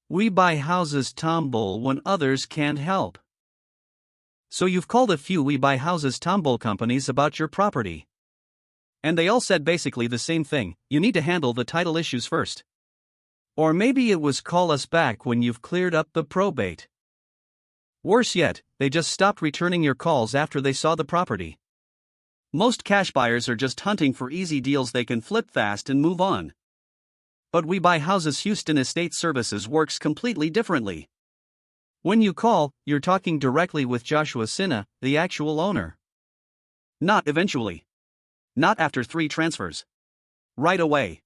We buy houses Tomball when others can't help. So you've called a few We Buy Houses Tomball companies about your property. And they all said basically the same thing: you need to handle the title issues first. Or maybe it was call us back when you've cleared up the probate. Worse yet, they just stopped returning your calls after they saw the property. Most cash buyers are just hunting for easy deals they can flip fast and move on. But We Buy Houses Houston Estate Services works completely differently. When you call, you're talking directly with Joshua Syna, the actual owner. Not eventually. Not after 3 transfers. Right away.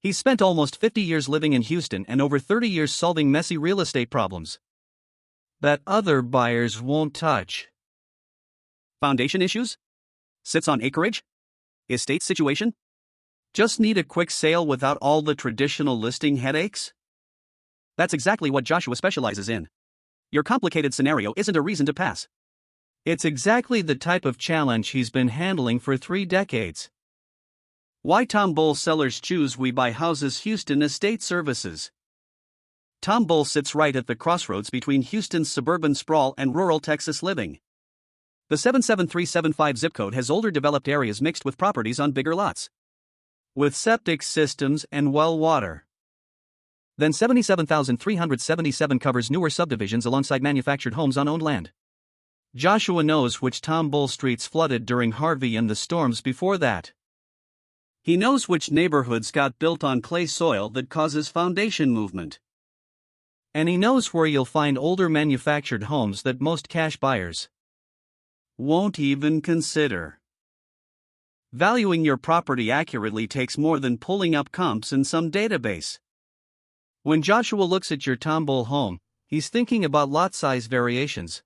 He's spent almost 50 years living in Houston and over 30 years solving messy real estate problems that other buyers won't touch. Foundation issues? Sits on acreage? Estate situation? Just need a quick sale without all the traditional listing headaches? That's exactly what Joshua specializes in. Your complicated scenario isn't a reason to pass. It's exactly the type of challenge he's been handling for 3 decades. Why Tomball sellers choose We Buy Houses Houston Estate Services. Tomball sits right at the crossroads between Houston's suburban sprawl and rural Texas living. The 77375 zip code has older developed areas mixed with properties on bigger lots, with septic systems and well water. Then 77,377 covers newer subdivisions alongside manufactured homes on owned land. Joshua knows which Tomball streets flooded during Harvey and the storms before that. He knows which neighborhoods got built on clay soil that causes foundation movement. And he knows where you'll find older manufactured homes that most cash buyers won't even consider. Valuing your property accurately takes more than pulling up comps in some database. When Joshua looks at your Tomball home, he's thinking about lot size variations.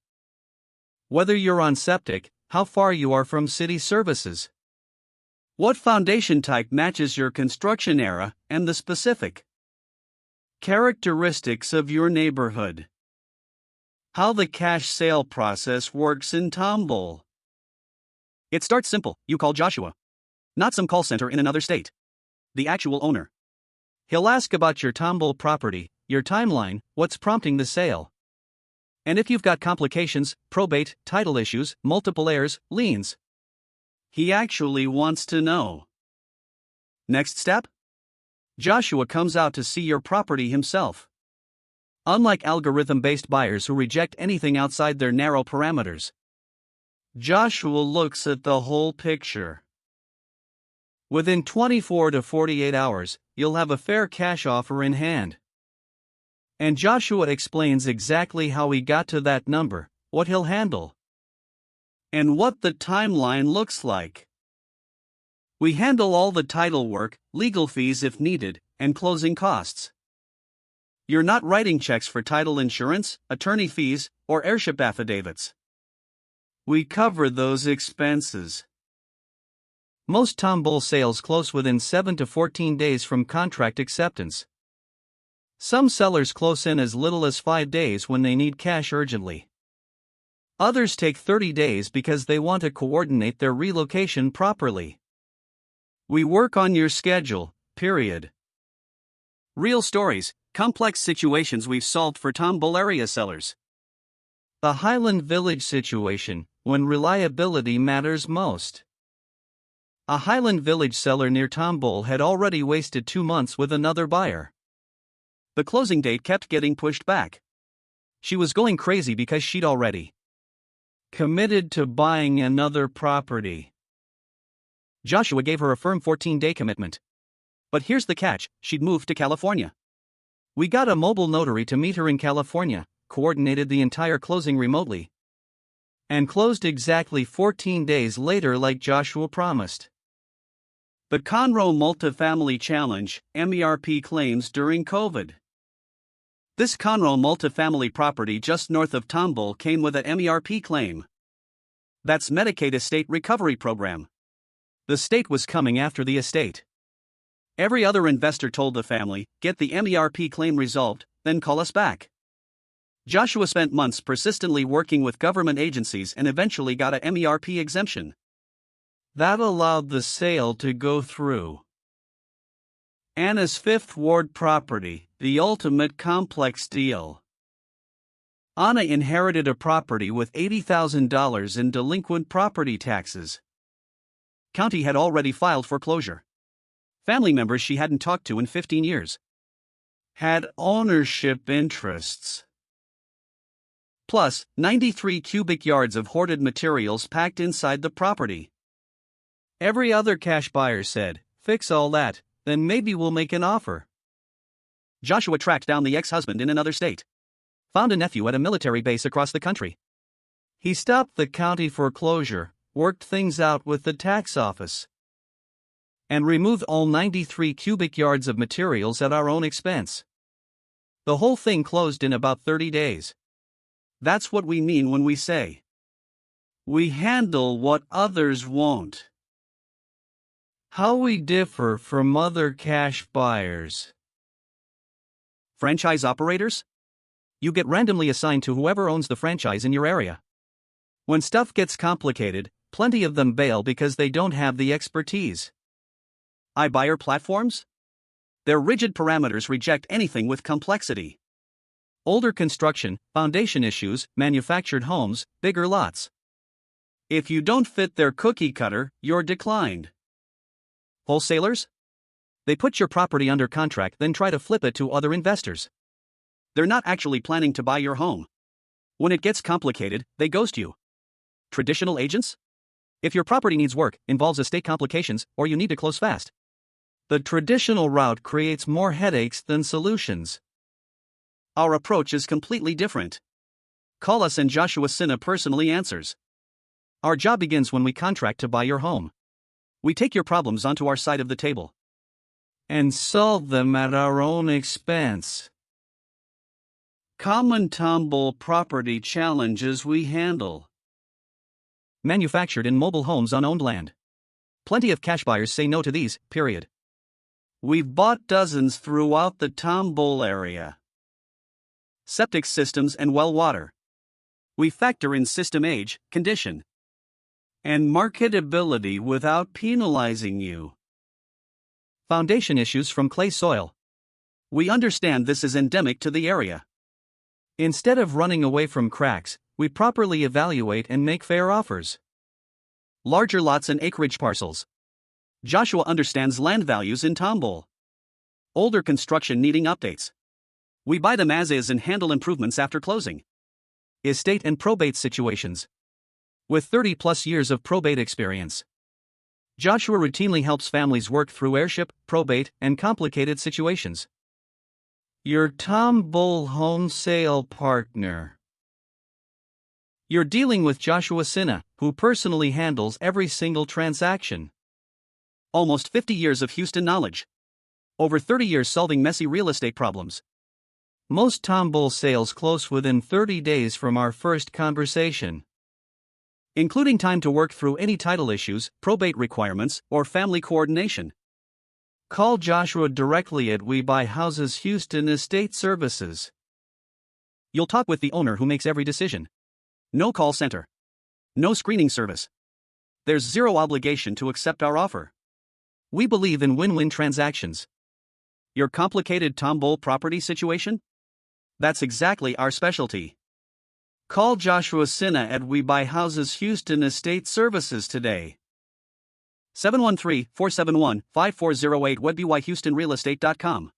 Whether you're on septic, how far you are from city services, what foundation type matches your construction era, and the specific characteristics of your neighborhood. How the cash sale process works in Tomball. It starts simple. You call Joshua. Not some call center in another state. The actual owner. He'll ask about your Tomball property, your timeline, what's prompting the sale. And if you've got complications, probate, title issues, multiple heirs, liens. He actually wants to know. Next step? Joshua comes out to see your property himself. Unlike algorithm-based buyers who reject anything outside their narrow parameters, Joshua looks at the whole picture. Within 24 to 48 hours, you'll have a fair cash offer in hand. And Joshua explains exactly how he got to that number, what he'll handle, and what the timeline looks like. We handle all the title work, legal fees if needed, and closing costs. You're not writing checks for title insurance, attorney fees, or heirship affidavits. We cover those expenses. Most Tomball sales close within 7 to 14 days from contract acceptance. Some sellers close in as little as 5 days when they need cash urgently. Others take 30 days because they want to coordinate their relocation properly. We work on your schedule, period. Real stories, complex situations we've solved for Tomball area sellers. The Highland Village situation, when reliability matters most. A Highland Village seller near Tomball had already wasted 2 months with another buyer. The closing date kept getting pushed back. She was going crazy because she'd already committed to buying another property. Joshua gave her a firm 14-day commitment. But here's the catch: she'd moved to California. We got a mobile notary to meet her in California, coordinated the entire closing remotely, and closed exactly 14 days later like Joshua promised. The Conroe Multifamily Challenge, MERP claims during COVID. This Conroe multifamily property just north of Tomball came with an MERP claim. That's Medicaid Estate Recovery Program. The state was coming after the estate. Every other investor told the family, get the MERP claim resolved, then call us back. Joshua spent months persistently working with government agencies and eventually got a MERP exemption. That allowed the sale to go through. Anna's Fifth Ward property, the ultimate complex deal. Anna inherited a property with $80,000 in delinquent property taxes. County had already filed foreclosure. Family members she hadn't talked to in 15 years had ownership interests. Plus, 93 cubic yards of hoarded materials packed inside the property. Every other cash buyer said, "Fix all that, then maybe we'll make an offer." Joshua tracked down the ex-husband in another state. Found a nephew at a military base across the country. He stopped the county foreclosure, worked things out with the tax office, and removed all 93 cubic yards of materials at our own expense. The whole thing closed in about 30 days. That's what we mean when we say, we handle what others won't. How we differ from other cash buyers. Franchise operators? You get randomly assigned to whoever owns the franchise in your area. When stuff gets complicated, plenty of them bail because they don't have the expertise. iBuyer platforms? Their rigid parameters reject anything with complexity. Older construction, foundation issues, manufactured homes, bigger lots. If you don't fit their cookie cutter, you're declined. Wholesalers? They put your property under contract then try to flip it to other investors. They're not actually planning to buy your home. When it gets complicated, they ghost you. Traditional agents? If your property needs work, involves estate complications, or you need to close fast, the traditional route creates more headaches than solutions. Our approach is completely different. Call us and Joshua Syna personally answers. Our job begins when we contract to buy your home. We take your problems onto our side of the table and solve them at our own expense. Common Tomball property challenges we handle. Manufactured in mobile homes on owned land. Plenty of cash buyers say no to these, period. We've bought dozens throughout the Tomball area. Septic systems and well water. We factor in system age, condition, and marketability without penalizing you. Foundation issues from clay soil. We understand this is endemic to the area. Instead of running away from cracks, we properly evaluate and make fair offers. Larger lots and acreage parcels. Joshua understands land values in Tomball. Older construction needing updates. We buy them as is and handle improvements after closing. Estate and probate situations. With 30+ years of probate experience, Joshua routinely helps families work through heirship, probate, and complicated situations. Your Tomball home sale partner. You're dealing with Joshua Syna, who personally handles every single transaction. Almost 50 years of Houston knowledge. Over 30 years solving messy real estate problems. Most Tomball sales close within 30 days from our first conversation, including time to work through any title issues, probate requirements, or family coordination. Call Joshua directly at We Buy Houses Houston Estate Services. You'll talk with the owner who makes every decision. No call center. No screening service. There's zero obligation to accept our offer. We believe in win-win transactions. Your complicated Tomball property situation? That's exactly our specialty. Call Joshua Syna at We Buy Houses Houston Estate Services today. 713-471-5408 webbyhoustonrealestate.com